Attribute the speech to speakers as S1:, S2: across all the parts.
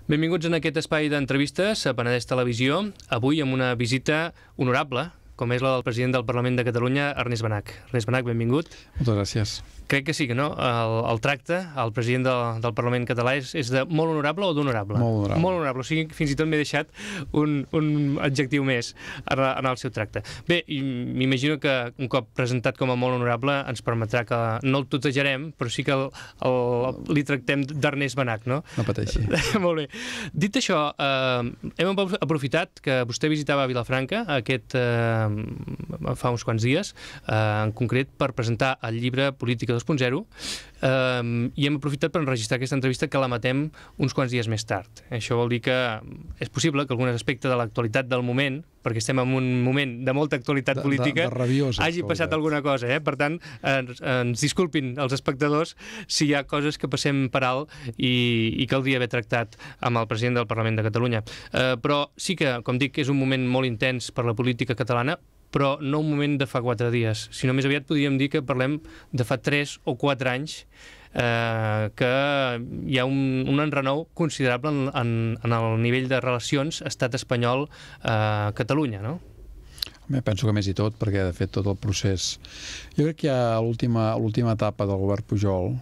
S1: Benvinguts en aquest espai d'entrevistes a Penedès Televisió, avui amb una visita honorable, com és la del president del Parlament de Catalunya, Ernest Benach. Ernest Benach, benvingut.
S2: Moltes gràcies.
S1: Crec que sí que no, el tracte al president del Parlament català és de molt honorable o d'honorable?
S2: Molt honorable.
S1: Molt honorable, o sigui, fins i tot m'he deixat un adjectiu més en el seu tracte. Bé, m'imagino que un cop presentat com a molt honorable ens permetrà que no el tutejarem, però sí que li tractem d'Ernest Benach, no?
S2: No pateixi.
S1: Molt bé. Dit això, hem aprofitat que vostè visitava Vilafranca fa uns quants dies, en concret per presentar el llibre Política 2.0, i hem aprofitat per enregistrar aquesta entrevista que la matem uns quants dies més tard. Això vol dir que és possible que algun aspecte de l'actualitat del moment, perquè estem en un moment de molta actualitat política, hagi passat alguna cosa. Per tant, ens disculpin els espectadors si hi ha coses que passem per alt i caldria haver tractat amb el president del Parlament de Catalunya. Però sí que, com dic, és un moment molt intens per la política catalana, però no un moment de fa 4 dies, sinó més aviat podríem dir que parlem de fa 3 o 4 anys, que hi ha un enrenou considerable en el nivell de relacions estat espanyol-Catalunya, no?
S2: Penso que més i tot, perquè de fet tot el procés... Jo crec que hi ha l'última etapa del govern Pujol,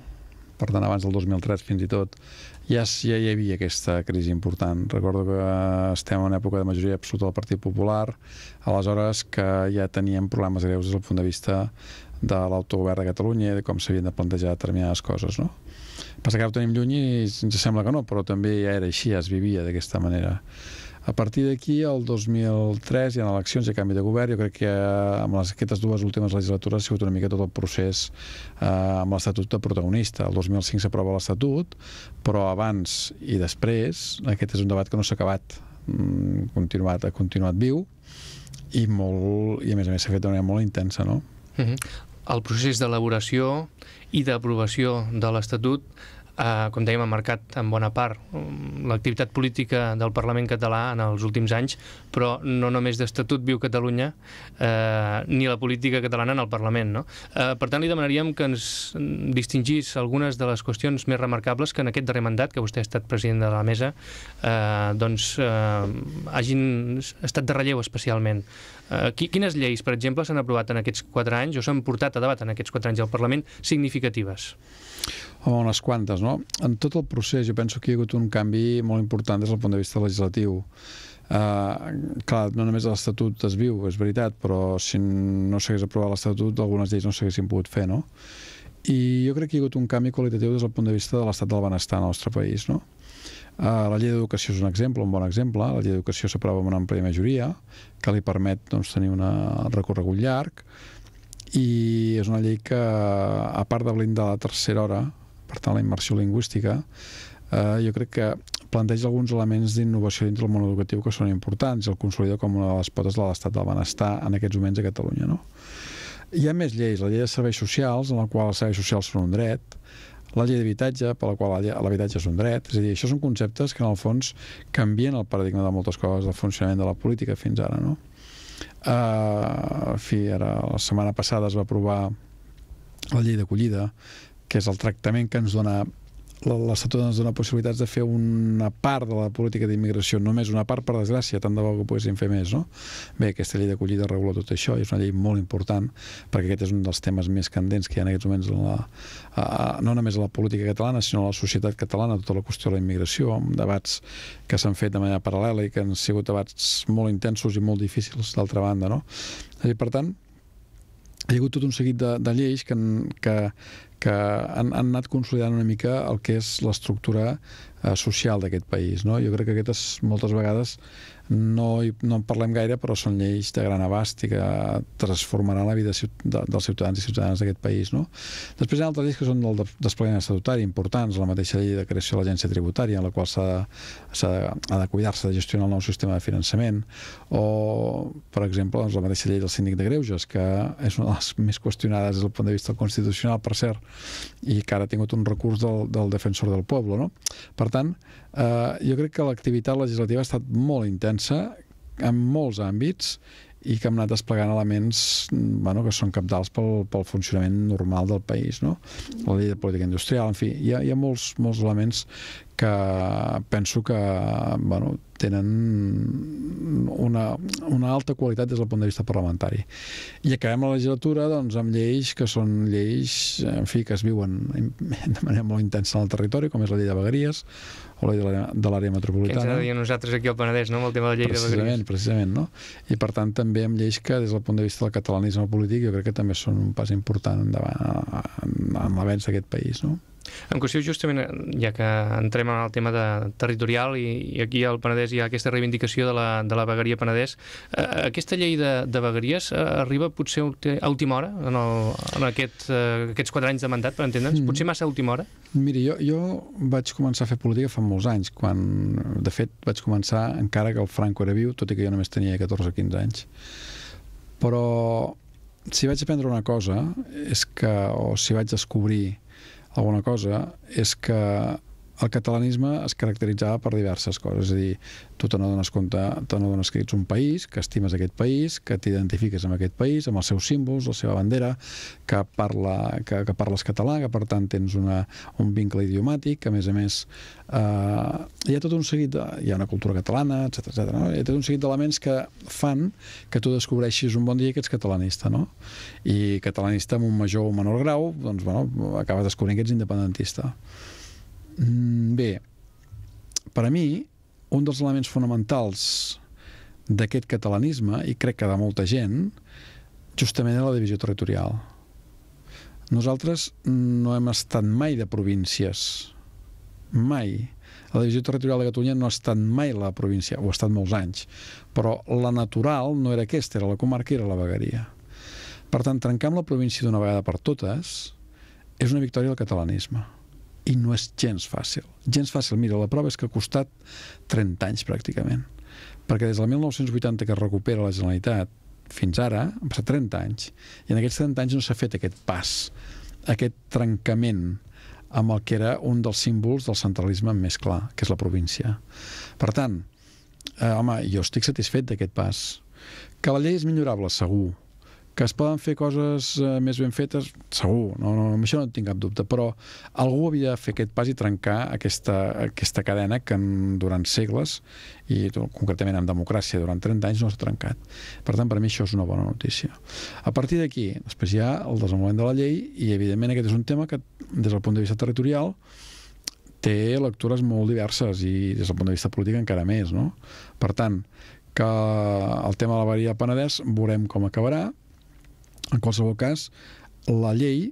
S2: per tant abans del 2003 fins i tot, ja hi havia aquesta crisi important. Recordo que estem en una època de majoria absoluta del Partit Popular, aleshores que ja teníem problemes greus des del punt de vista de l'autogovern de Catalunya i de com s'havien de plantejar determinades coses, no? Passa que ara ho tenim lluny i ens sembla que no, però també ja era així, ja es vivia d'aquesta manera. A partir d'aquí, el 2003, hi ha eleccions i canvi de govern. Jo crec que amb aquestes 2 últimes legislatures ha sigut una mica tot el procés amb l'Estatut de protagonista. El 2005 s'aprova l'Estatut, però abans i després aquest és un debat que no s'ha acabat. Ha continuat viu i a més a més s'ha fet d'una manera molt intensa, no?
S1: El procés d'elaboració i d'aprovació de l'Estatut, com dèiem, ha marcat en bona part l'activitat política del Parlament català en els últims anys, però no només d'Estatut viu Catalunya, ni la política catalana en el Parlament, no? Per tant, li demanaríem que ens distingís algunes de les qüestions més remarcables que en aquest darrer mandat, que vostè ha estat president de la mesa, hagin estat de relleu especialment. Quines lleis, per exemple, s'han aprovat en aquests 4 anys o s'han portat a debat en aquests 4 anys al Parlament significatives?
S2: Home, unes quantes, no? En tot el procés jo penso que hi ha hagut un canvi molt important des del punt de vista legislatiu. Clar, no només l'Estatut es viu, és veritat, però si no s'hagués aprovat l'Estatut algunes lleis no s'haguessin pogut fer, no? I jo crec que hi ha hagut un canvi qualitatiu des del punt de vista de l'estat del benestar al nostre país, no? La llei d'educació és un exemple, un bon exemple. La llei d'educació s'aprova amb una àmplia majoria que li permet tenir un recorregut llarg i és una llei que, a part de blindar la tercera hora, per tant la immersió lingüística, jo crec que planteja alguns elements d'innovació dintre del món educatiu que són importants i el consolida com una de les potes de l'estat del benestar en aquests moments a Catalunya, no? Hi ha més lleis, la llei de serveis socials, en la qual els serveis socials són un dret, la llei d'habitatge, per la qual l'habitatge és un dret. És a dir, això són conceptes que en el fons canvien el paradigma de moltes coses del funcionament de la política fins ara, no? En fi, ara la setmana passada es va aprovar la llei d'acollida, que és el tractament que ens dona l'Estatut, ens dona possibilitats de fer una part de la política d'immigració, només una part, per desgràcia, tant de bo que poguéssim fer més, no? Bé, aquesta llei d'acollida regula tot això i és una llei molt important perquè aquest és un dels temes més candents que hi ha en aquests moments no només a la política catalana, sinó a la societat catalana, tota la qüestió de la immigració, amb debats que s'han fet de manera paral·lela i que han sigut debats molt intensos i molt difícils, d'altra banda, no? Per tant, hi ha hagut tot un seguit de lleis que han anat consolidant una mica el que és l'estructura social d'aquest país, no? Jo crec que aquestes moltes vegades no en parlem gaire, però són lleis de gran abast i que transformaran la vida dels ciutadans i ciutadanes d'aquest país, no? Després hi ha altres lleis que són del desplegament estatutari importants, la mateixa llei de creació de l'agència tributària, en la qual ha de cuidar-se de gestionar el nou sistema de finançament, o, per exemple, la mateixa llei del síndic de greuges, que és una de les més qüestionades des del punt de vista constitucional, per cert, i que ara ha tingut un recurs del defensor del poble, no? Per tant, jo crec que l'activitat legislativa ha estat molt intensa en molts àmbits i que hem anat desplegant elements que són cabdals pel funcionament normal del país, no? La llei de política industrial, en fi, hi ha molts elements que penso que tenen una alta qualitat des del punt de vista parlamentari. I acabem la legislatura amb lleis que són lleis, en fi, que es viuen de manera molt intensa en el territori, com és la llei de vegueries o la llei de l'àrea metropolitana.
S1: Que ens ha de dir a nosaltres aquí al Penedès, no?, amb el tema de la llei de vegueries.
S2: Precisament, no? I per tant també amb lleis que des del punt de vista del catalanisme polític jo crec que també són un pas important endavant en l'avenç d'aquest país, no?
S1: En qüestió, justament, ja que entrem en el tema territorial i aquí al Penedès hi ha aquesta reivindicació de la vegueria Penedès, aquesta llei de vegueries arriba potser a última hora en aquests 4 anys de mandat, per entendre'ns? Potser massa a última hora?
S2: Miri, jo vaig començar a fer política fa molts anys, quan, de fet, vaig començar encara que el Franco era viu, tot i que jo només tenia 14 o 15 anys. Però si vaig aprendre una cosa, o si vaig descobrir alguna cosa, és que el catalanisme es caracteritzava per diverses coses, és a dir, tu te n'adones que ets un país, que estimes aquest país, que t'identifiques amb aquest país, amb els seus símbols, la seva bandera, que parles català, que per tant tens un vincle idiomàtic, que a més hi ha tot un seguit, hi ha una cultura catalana, etc. No? Hi ha tot un seguit d'elements que fan que tu descobreixis un bon dia que ets catalanista, no? I catalanista amb un major o menor grau, doncs, acabes descobrint que ets independentista. Bé, per a mi, un dels elements fonamentals d'aquest catalanisme, i crec que de molta gent, justament és la divisió territorial. Nosaltres no hem estat mai de províncies. Mai. La divisió territorial de Catalunya no ha estat mai la província, ho ha estat molts anys, però la natural no era aquesta, era la comarca i era la vegueria. Per tant, trencar amb la província d'una vegada per totes és una victòria del catalanisme. I no és gens fàcil. Gens fàcil. Mira, la prova és que ha costat 30 anys, pràcticament. Perquè des del 1980 que es recupera la Generalitat fins ara, han passat 30 anys, i en aquests 30 anys no s'ha fet aquest pas, aquest trencament amb el que era un dels símbols del centralisme més clar, que és la província. Per tant, jo estic satisfet d'aquest pas. Que la llei és millorable, segur. Que es poden fer coses més ben fetes, segur, amb això no tinc cap dubte, però algú havia de fer aquest pas i trencar aquesta cadena que durant segles, i concretament en democràcia durant 30 anys, no s'ha trencat. Per tant, per a mi això és una bona notícia. A partir d'aquí, després hi ha el desenvolupament de la llei, i evidentment aquest és un tema que, des del punt de vista territorial, té lectures molt diverses, i des del punt de vista polític encara més, no? Per tant, que el tema de la vegueria del Penedès veurem com acabarà. En qualsevol cas, la llei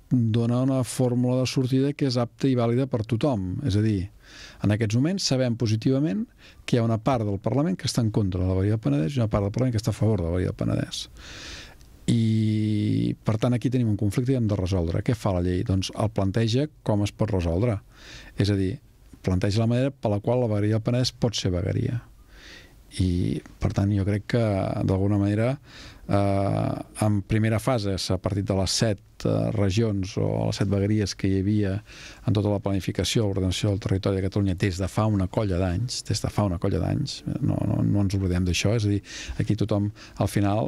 S2: dona una fórmula de sortida que és apta i vàlida per tothom. És a dir, en aquests moments sabem positivament que hi ha una part del Parlament que està en contra de la vegueria del Penedès i una part del Parlament que està a favor de la vegueria del Penedès. I, per tant, aquí tenim un conflicte i hem de resoldre. Què fa la llei? Doncs el planteja com es pot resoldre. És a dir, planteja la manera per la qual la vegueria del Penedès pot ser vegueria. I, per tant, jo crec que, d'alguna manera, en primera fase, a partir de les 7 regions o les 7 vegueries que hi havia en tota la planificació, l'ordenació del territori de Catalunya des de fa una colla d'anys, no ens oblidem d'això, és a dir, aquí tothom, al final,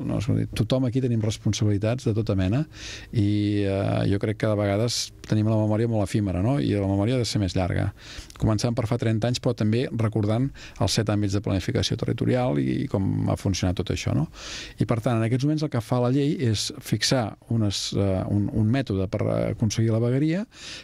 S2: tothom aquí tenim responsabilitats de tota mena i jo crec que de vegades tenim la memòria molt efímera, no? I la memòria ha de ser més llarga. Començant per fa 30 anys, però també recordant els 7 àmbits de planificació territorial i com ha funcionat tot això, no? I per tant, en aquests moments el que fa la llei és fixar un mètode per aconseguir la vegueria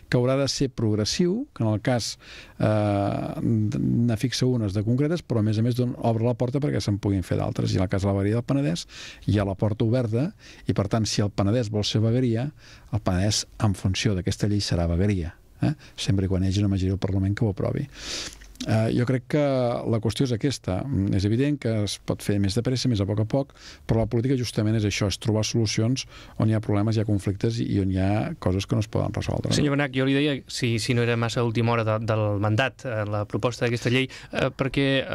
S2: que haurà de ser progressiu, que en el cas ne fixa unes de concretes, però a més obre la porta perquè se'n puguin fer d'altres. I en el cas de la vegueria del Penedès hi ha la porta oberta i, per tant, si el Penedès vol ser vegueria, el Penedès, en funció d'aquesta llei, serà vegueria, sempre quan hi hagi una majoria del Parlament que ho aprovi. Jo crec que la qüestió és aquesta. És evident que es pot fer més de pressa, més a poc, però la política justament és això, és trobar solucions on hi ha problemes, hi ha conflictes i on hi ha coses que no es poden resoldre.
S1: Senyor Benach, jo li deia, si no era massa a última hora del mandat, la proposta d'aquesta llei, perquè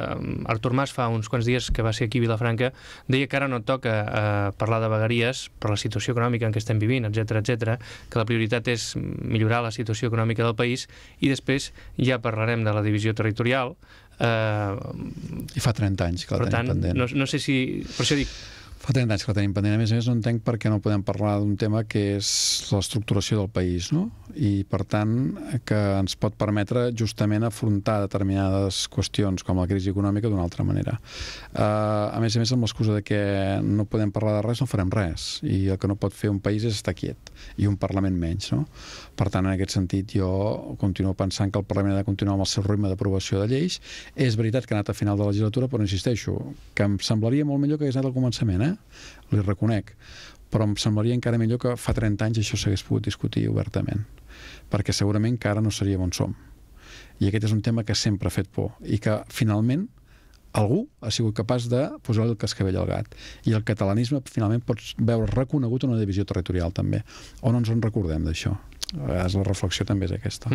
S1: Artur Mas fa uns quants dies que va ser aquí a Vilafranca, deia que ara no toca parlar de vegueries per la situació econòmica en què estem vivint, etc., que la prioritat és millorar la situació econòmica del país i després ja parlarem de la divisió territorial.
S2: I fa 30 anys que la tenim pendent.
S1: No sé si... Per això dic,
S2: Fa 30 anys que la tenim pendent. A més, no entenc per què no podem parlar d'un tema que és l'estructuració del país, no? I, per tant, que ens pot permetre justament afrontar determinades qüestions com la crisi econòmica d'una altra manera. A més, amb l'excusa de que no podem parlar de res, no farem res. I el que no pot fer un país és estar quiet. I un Parlament menys, no? Per tant, en aquest sentit, jo continuo pensant que el Parlament ha de continuar amb el seu ritme d'aprovació de lleis. És veritat que ha anat a final de legislatura, però insisteixo, que em semblaria molt millor que hagués anat al començament, li reconec, però em semblaria encara millor que fa 30 anys això s'hagués pogut discutir obertament, perquè segurament que ara no seríem on som. I aquest és un tema que sempre ha fet por i que finalment algú ha sigut capaç de posar-li el cascavell al gat. I el catalanisme finalment pot veure reconegut una divisió territorial també. O no ens en recordem d'això? La reflexió també és aquesta.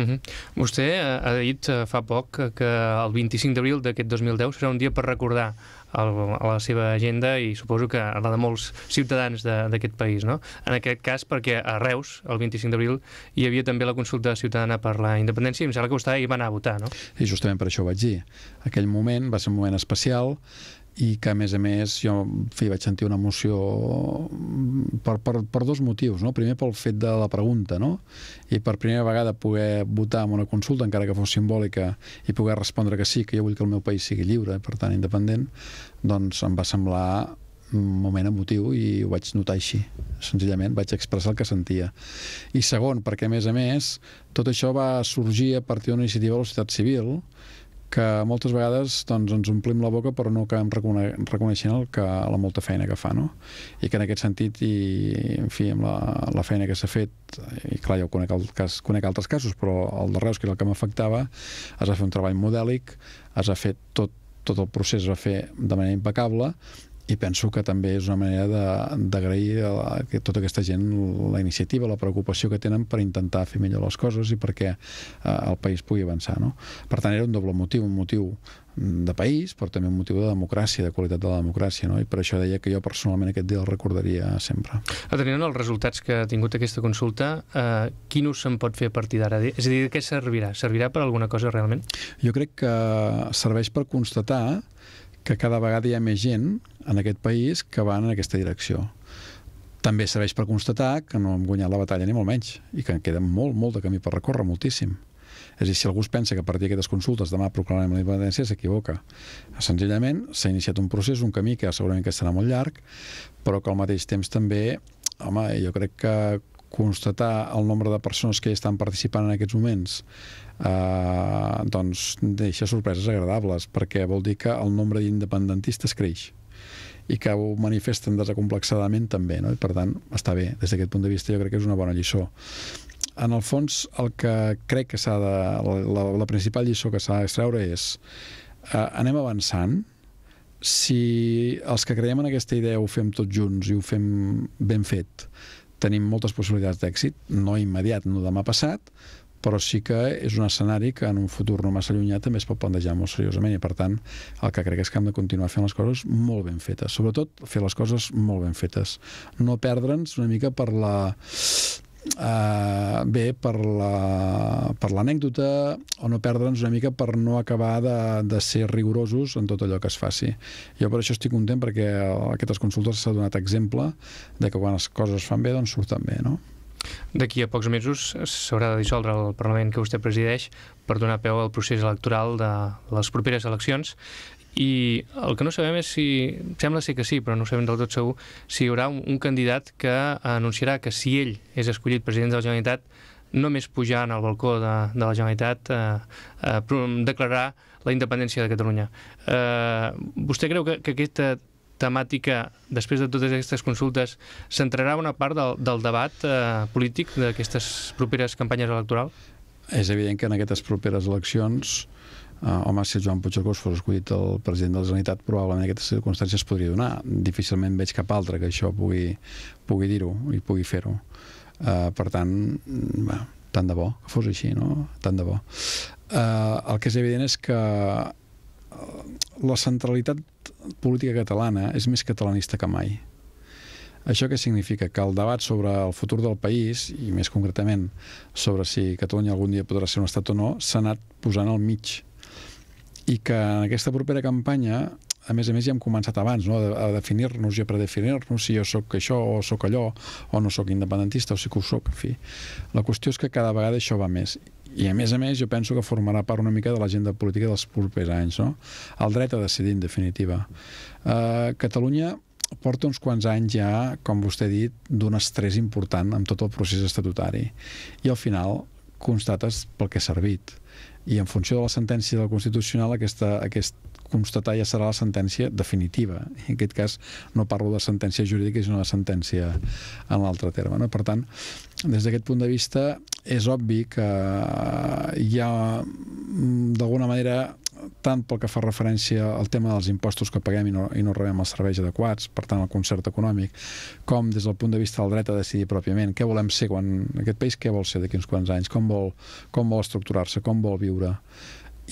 S1: Vostè ha dit fa poc que el 25 d'abril d'aquest 2010 serà un dia per recordar a la seva agenda i suposo que a la de molts ciutadans d'aquest país, no? En aquest cas perquè a Reus, el 25 d'abril, hi havia també la consulta ciutadana per la independència i em sembla que vostè hi va anar a votar, no?
S2: I justament per això ho vaig dir. Aquell moment va ser un moment especial i que, a més, jo vaig sentir una emoció per dos motius, no? Primer pel fet de la pregunta, no? I per primera vegada poder votar en una consulta, encara que fos simbòlica, i poder respondre que sí, que jo vull que el meu país sigui lliure, per tant independent, doncs em va semblar un moment emotiu i ho vaig notar així. Senzillament vaig expressar el que sentia. I segon, perquè, a més, tot això va sorgir a partir d'una iniciativa de la societat civil que moltes vegades ens omplim la boca però no acabem reconeixent la molta feina que fa, no? I que en aquest sentit, i en fi, amb la feina que s'ha fet, i clar, jo conec altres casos, però el de Reus, que era el que m'afectava, es va fer un treball modèlic, es va fer tot el procés, es va fer de manera impecable, i penso que també és una manera d'agrair a tota aquesta gent la iniciativa, la preocupació que tenen per intentar fer millor les coses i perquè el país pugui avançar, no? Per tant, era un doble motiu, un motiu de país, però també un motiu de democràcia, de qualitat de la democràcia, no? I per això deia que jo personalment aquest dia el recordaria sempre.
S1: Atenent als resultats que ha tingut aquesta consulta, quin ús se'n pot fer a partir d'ara? És a dir, de què servirà? Servirà per alguna cosa realment?
S2: Jo crec que serveix per constatar que cada vegada hi ha més gent en aquest país que va en aquesta direcció. També serveix per constatar que no hem guanyat la batalla ni molt menys i que en queda molt de camí per recórrer, moltíssim. És a dir, si algú es pensa que a partir d'aquestes consultes demà proclamem la independència, s'equivoca. Senzillament s'ha iniciat un procés, un camí que segurament que serà molt llarg, però que al mateix temps també, home, jo crec que constatar el nombre de persones que hi estan participant en aquests moments doncs deixa sorpreses agradables, perquè vol dir que el nombre d'independentistes creix i que ho manifesten desacomplexadament també, no? I per tant està bé, des d'aquest punt de vista jo crec que és una bona lliçó. En el fons el que crec que la principal lliçó que s'ha d'extreure és anem avançant. Si els que creiem en aquesta idea ho fem tots junts i ho fem ben fet, tenim moltes possibilitats d'èxit, no immediat, no demà passat, però sí que és un escenari que en un futur no massa llunyà també es pot plantejar molt seriosament i, per tant, el que crec és que hem de continuar fent les coses molt ben fetes. Sobretot, fer les coses molt ben fetes. No perdre'ns una mica per l'anècdota o no perdre'ns una mica per no acabar de ser rigorosos en tot allò que es faci. Jo per això estic content perquè aquestes consultes s'ha donat exemple de que quan les coses es fan bé, doncs surten bé, no?
S1: D'aquí a pocs mesos s'haurà de dissoldre el Parlament que vostè presideix per donar peu al procés electoral de les properes eleccions i el que no sabem és si, sembla ser que sí, però no sabem del tot segur, si hi haurà un candidat que anunciarà que si ell és escollit president de la Generalitat, només pujar al balcó de la Generalitat declarar la independència de Catalunya. Vostè creu que aquesta temàtica, després de totes aquestes consultes, centrarà una part del debat polític d'aquestes properes campanyes electorals?
S2: És evident que en aquestes properes eleccions, home, si el Joan Puigcercós fos escollit el president de la Generalitat, probablement aquestes circumstàncies es podria donar. Difícilment veig cap altre que això pugui dir-ho i pugui fer-ho. Per tant, tant de bo que fos així, no? Tant de bo. El que és evident és que la centralitat política catalana és més catalanista que mai. Això què significa? Que el debat sobre el futur del país, i més concretament sobre si Catalunya algun dia podrà ser un estat o no, s'ha anat posant al mig. I que en aquesta propera campanya a més, ja hem començat abans, no? A definir-nos i a predefinir-nos si jo sóc això o sóc allò, o no sóc independentista o sí que ho sóc, en fi. La qüestió és que cada vegada això va més. I a més, jo penso que formarà part una mica de l'agenda política dels propers anys, no? El dret a decidir, en definitiva. Catalunya porta uns quants anys ja, com vostè ha dit, d'un estrès important amb tot el procés estatutari. I al final constates pel que ha servit. I en funció de la sentència del Constitucional, aquest constatar ja serà la sentència definitiva. En aquest cas no parlo de sentència jurídica, sinó de sentència en l'altre terme. No? Per tant, des d'aquest punt de vista, és obvi que hi ha, d'alguna manera, tant pel que fa referència al tema dels impostos que paguem i no rebem els serveis adequats, per tant el concert econòmic, com des del punt de vista del dret a decidir pròpiament, què volem ser aquest país, què vol ser d'aquí uns quants anys, com vol estructurar-se, com vol viure.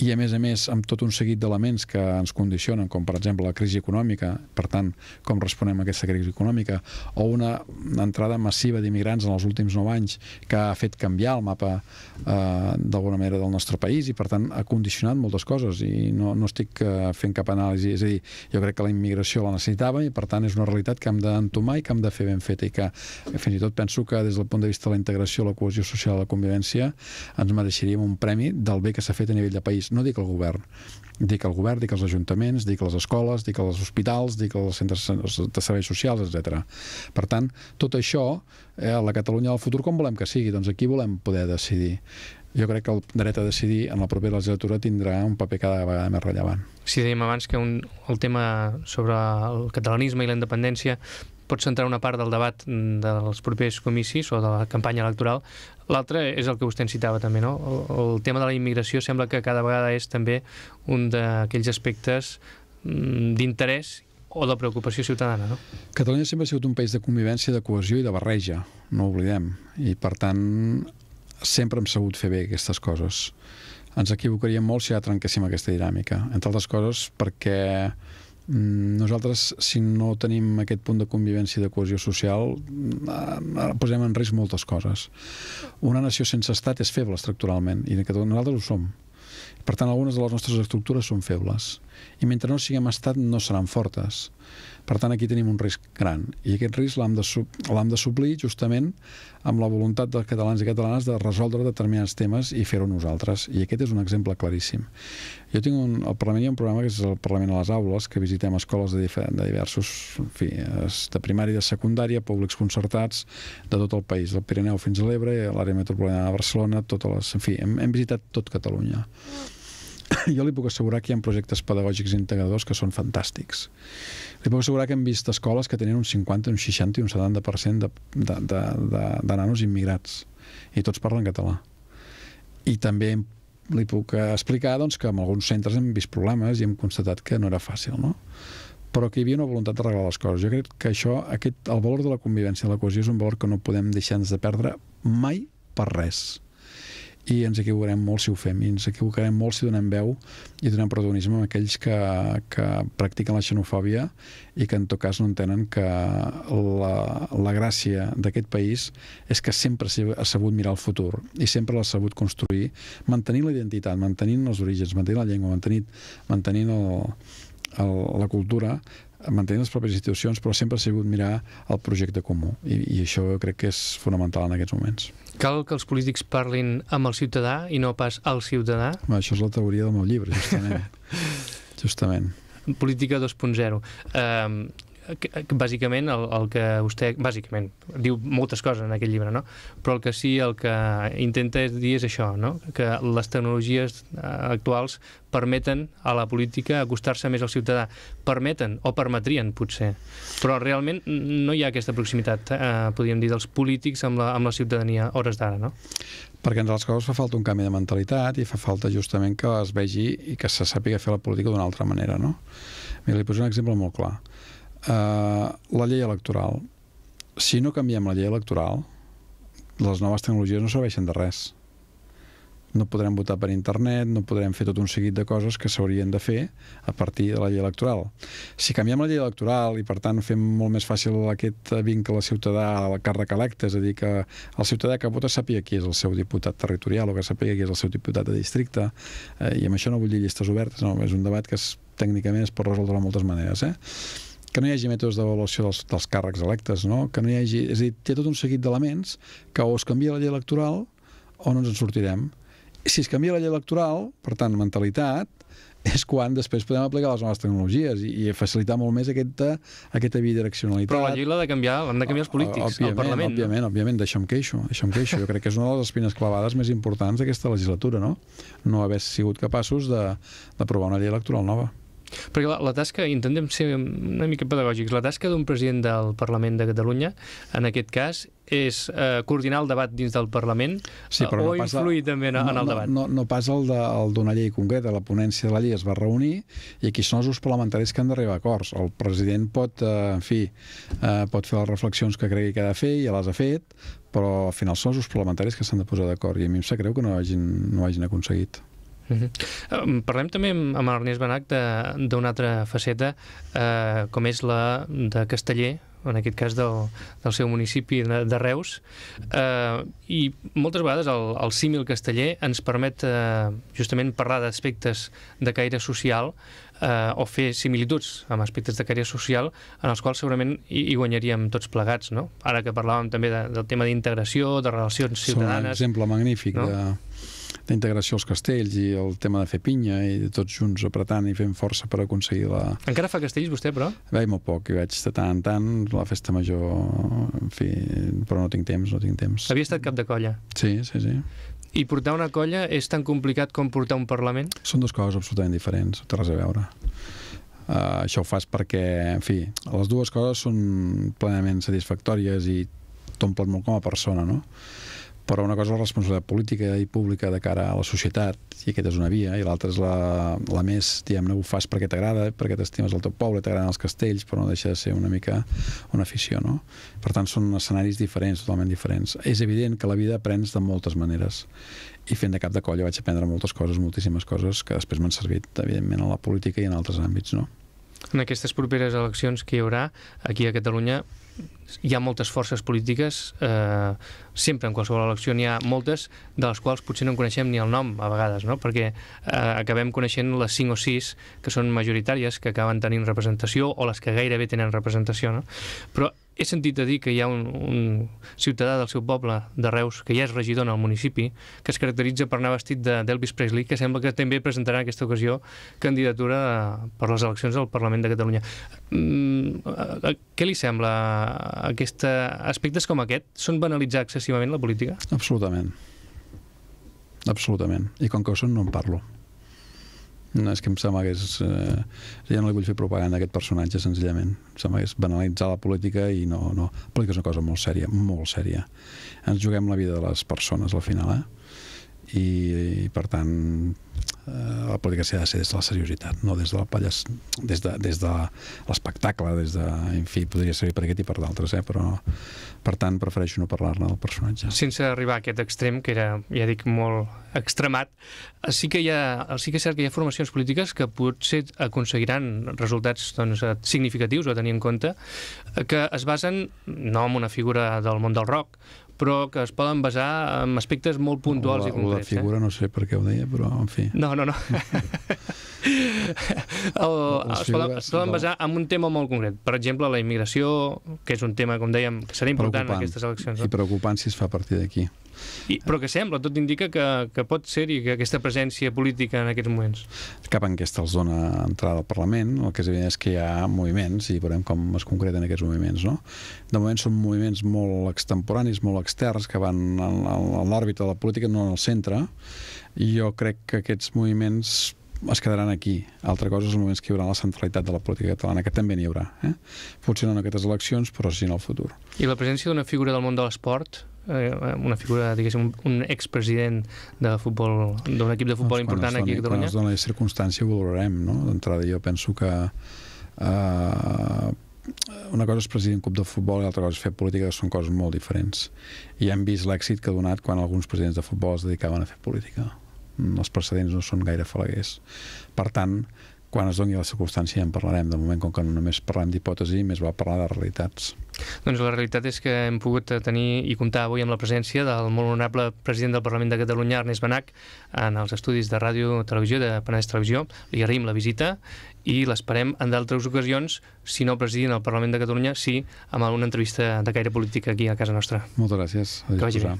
S2: I a més, amb tot un seguit d'elements que ens condicionen, com per exemple la crisi econòmica, per tant, com responem a aquesta crisi econòmica, o una entrada massiva d'immigrants en els últims 9 anys que ha fet canviar el mapa d'alguna manera del nostre país i per tant ha condicionat moltes coses i no estic fent cap anàlisi, és a dir, jo crec que la immigració la necessitava i per tant és una realitat que hem d'entomar i que hem de fer ben feta i que fins i tot penso que des del punt de vista de la integració, la cohesió social i la convivència ens mereixeríem un premi del bé que s'ha fet a nivell de país. No dic el govern, dic els ajuntaments, dic les escoles, dic els hospitals, dic els centres de serveis socials, etc. Per tant, tot això, la Catalunya del futur, com volem que sigui? Doncs aquí volem poder decidir. Jo crec que el dret a decidir en la propera legislatura tindrà un paper cada vegada més rellevant.
S1: Sí, dèiem abans que el tema sobre el catalanisme i la independència pot centrar una part del debat dels propers comicis o de la campanya electoral. L'altre és el que vostè en citava també, no? El tema de la immigració sembla que cada vegada és també un d'aquells aspectes d'interès o de preocupació ciutadana, no?
S2: Catalunya sempre ha sigut un país de convivència, de cohesió i de barreja, no ho oblidem. I per tant, sempre hem sabut fer bé aquestes coses. Ens equivocaríem molt si ja trenquéssim aquesta dinàmica. Entre altres coses perquè nosaltres, si no tenim aquest punt de convivència i de cohesió social, posem en risc moltes coses. Una nació sense estat és feble estructuralment, i nosaltres ho som. Per tant, algunes de les nostres estructures són febles. I mentre no siguem estat, no seran fortes. Per tant, aquí tenim un risc gran. I aquest risc l'hem de suplir justament amb la voluntat dels catalans i catalanes de resoldre determinats temes i fer-ho nosaltres. I aquest és un exemple claríssim. Jo tinc al Parlament hi ha un programa que és el Parlament a les aules, que visitem escoles de diversos, en fi, de primària i de secundària, públics concertats de tot el país, del Pirineu fins a l'Ebre, l'àrea metropolitana de Barcelona, en fi, hem visitat tot Catalunya. Jo li puc assegurar que hi ha projectes pedagògics integradors que són fantàstics. Li puc assegurar que hem vist escoles que tenien un 50, un 60 i un 70% de nanos immigrats. I tots parlen català. I també li puc explicar doncs, que en alguns centres hem vist problemes i hem constatat que no era fàcil, no? Però que hi havia una voluntat d'arreglar les coses. Jo crec que això, el valor de la convivència i la cohesió és un valor que no podem deixar-nos de perdre mai per res. I ens equivocarem molt si ho fem, i ens equivocarem molt si donem veu i donem protagonisme a aquells que practiquen la xenofòbia i que en tot cas no entenen que la gràcia d'aquest país és que sempre ha sabut mirar el futur i sempre l'ha sabut construir, mantenint la identitat, mantenint els orígens, mantenint la llengua, mantenint la cultura, mantenint les pròpies institucions, però sempre ha sigut mirar el projecte comú. I això crec que és fonamental en aquests moments.
S1: Cal que els polítics parlin amb el ciutadà i no pas al ciutadà?
S2: Això és la teoria del meu llibre, justament. Justament.
S1: Política 2.0. Bàsicament, el que vostè diu moltes coses en aquest llibre, no? Però el que intenta dir és això, no? Que les tecnologies actuals permeten a la política acostar-se més al ciutadà. Permeten, o permetrien, potser. Però realment no hi ha aquesta proximitat, podríem dir, dels polítics amb la ciutadania a hores d'ara, no?
S2: Perquè entre les coses fa falta un canvi de mentalitat i fa falta justament que es vegi i que se sàpiga fer la política d'una altra manera, no? Mira, li poso un exemple molt clar. La llei electoral. Si no canviem la llei electoral, les noves tecnologies no serveixen de res. No podrem votar per internet, no podrem fer tot un seguit de coses que s'haurien de fer a partir de la llei electoral. Si canviem la llei electoral i per tant fem molt més fàcil aquest vincle ciutadà al càrrec electe, és a dir, que el ciutadà que vota sàpiga qui és el seu diputat territorial o que sàpiga qui és el seu diputat de districte, i amb això no vull dir llistes obertes, no, és un debat que tècnicament es pot resoldre de moltes maneres, que no hi hagi mètodes d'avaluació dels càrrecs electes, no? Que no hi hagi... És a dir, té tot un seguit d'elements que o es canvia la llei electoral o no ens en sortirem. Si es canvia la llei electoral, per tant, mentalitat, és quan després podem aplicar les noves tecnologies i facilitar molt més aquesta bidireccionalitat.
S1: Però la llei l'han de canviar els polítics, el Parlament.
S2: Òbviament, d'això em queixo. Jo crec que és una de les espines clavades més importants d'aquesta legislatura, no? No haver sigut capaços d'aprovar una llei electoral nova.
S1: Perquè la tasca, intentem ser una mica pedagògics, la tasca d'un president del Parlament de Catalunya, en aquest cas, és coordinar el debat dins del Parlament o influir també en el debat?
S2: No pas el d'una llei concreta. La ponència de la llei es va reunir i aquí són els grups parlamentaris que han d'arribar a acords. El president pot fer les reflexions que cregui que ha de fer i ja les ha fet, però al final són els grups parlamentaris que s'han de posar d'acord i a mi em sap greu que no ho hagin aconseguit.
S1: Parlem també amb l'Ernest Benach d'una altra faceta com és la de Casteller, en aquest cas del seu municipi de Reus, i moltes vegades el símil casteller ens permet justament parlar d'aspectes de caire social o fer similituds amb aspectes de caire social en els quals segurament hi guanyaríem tots plegats, no? Ara que parlàvem també del tema d'integració, de relacions ciutadanes...
S2: És un exemple magnífic d'integració als castells i el tema de fer pinya i tots junts apretant i fent força per aconseguir la...
S1: Encara fa castells vostè, però?
S2: Vaig molt poc, hi vaig de tant en tant, la festa major, en fi, però no tinc temps.
S1: Havia estat cap de colla?
S2: Sí.
S1: I portar una colla és tan complicat com portar un Parlament?
S2: Són dues coses absolutament diferents, no té res a veure. Això ho fas perquè, en fi, les dues coses són plenament satisfactòries i t'omplen molt com a persona, no? Però una cosa és la responsabilitat política i pública de cara a la societat, i aquesta és una via, i l'altra és la més, diguem-ne, ho fas perquè t'agrada, perquè t'estimes el teu poble, t'agraden els castells, però no deixa de ser una mica una afició, no? Per tant, són escenaris diferents, totalment diferents. És evident que la vida aprens de moltes maneres, i fent de cap de colla vaig aprendre moltes coses, moltíssimes coses, que després m'han servit, evidentment, a la política i en altres àmbits, no?
S1: En aquestes properes eleccions que hi haurà aquí a Catalunya hi ha moltes forces polítiques, sempre en qualsevol elecció n'hi ha moltes, de les quals potser no en coneixem ni el nom a vegades, no? Perquè acabem coneixent les 5 o 6 que són majoritàries, que acaben tenint representació, o les que gairebé tenen representació, no? Però he sentit a dir que hi ha un ciutadà del seu poble, de Reus, que ja és regidor en el municipi, que es caracteritza per anar vestit d'Elvis Presley, que sembla que també presentarà en aquesta ocasió candidatura per les eleccions al Parlament de Catalunya. Què li sembla? Aspectes com aquest són banalitzar excessivament la política?
S2: Absolutament. I com que ho són no en parlo. No, és que em sembla que és... ja no li vull fer propaganda a aquest personatge, senzillament. Em sembla que és banalitzar la política i no... La política és una cosa molt sèria. Ens juguem la vida de les persones, al final, I per tant, la política s'ha de ser des de la seriositat, no des de l'espectacle, en fi, podria servir per aquest i per d'altres, però per tant prefereixo no parlar-ne del personatge.
S1: Sense arribar a aquest extrem, que era, ja dic, molt extremat, sí que és cert que hi ha formacions polítiques que potser aconseguiran resultats significatius a tenir en compte, que es basen no en una figura del món del rock, però que es poden basar en aspectes molt puntuals i concrets.
S2: La figura no sé per què ho deia, però en fi...
S1: No. Es poden basar en un tema molt concret. Per exemple, la immigració, que és un tema, com dèiem, que serà important en aquestes eleccions.
S2: I preocupant si es fa a partir d'aquí.
S1: Però que sembla, tot indica que pot ser-hi aquesta presència política en aquests moments.
S2: Cap enquesta els dona entrada al Parlament, el que és evident és que hi ha moviments i veurem com es concreten aquests moviments, no? De moment són moviments molt extemporanis, molt externs, que van a l'òrbita de la política, no en el centre, i jo crec que aquests moviments es quedaran aquí. Altra cosa és els moments que hi haurà la centralitat de la política catalana, que també n'hi haurà. Potser no en aquestes eleccions, però sí en el futur.
S1: I la presència d'una figura del món de l'esport, una figura, diguéssim, un expresident de futbol, d'un equip de futbol important aquí a Catalunya?
S2: Quan es dona la circumstància ho valorarem, no? D'entrada jo penso que una cosa és presidir un club de futbol i l'altra cosa és fer política, que són coses molt diferents. I hem vist l'èxit que ha donat quan alguns presidents de futbol es dedicaven a fer política. Els precedents no són gaire falaguers. Per tant, quan es doni la circumstància ja en parlarem. De moment, com que no només parlem d'hipòtesi, més va parlar de realitats.
S1: Doncs la realitat és que hem pogut tenir i comptar avui amb la presència del molt honorable president del Parlament de Catalunya, Ernest Benach, en els estudis de Ràdio Televisió, de Penedès Televisió. Li agraïm la visita i l'esperem en d'altres ocasions, si no presidint el Parlament de Catalunya, sí amb alguna entrevista de caire polític aquí a casa nostra.
S2: Moltes gràcies. A disposar.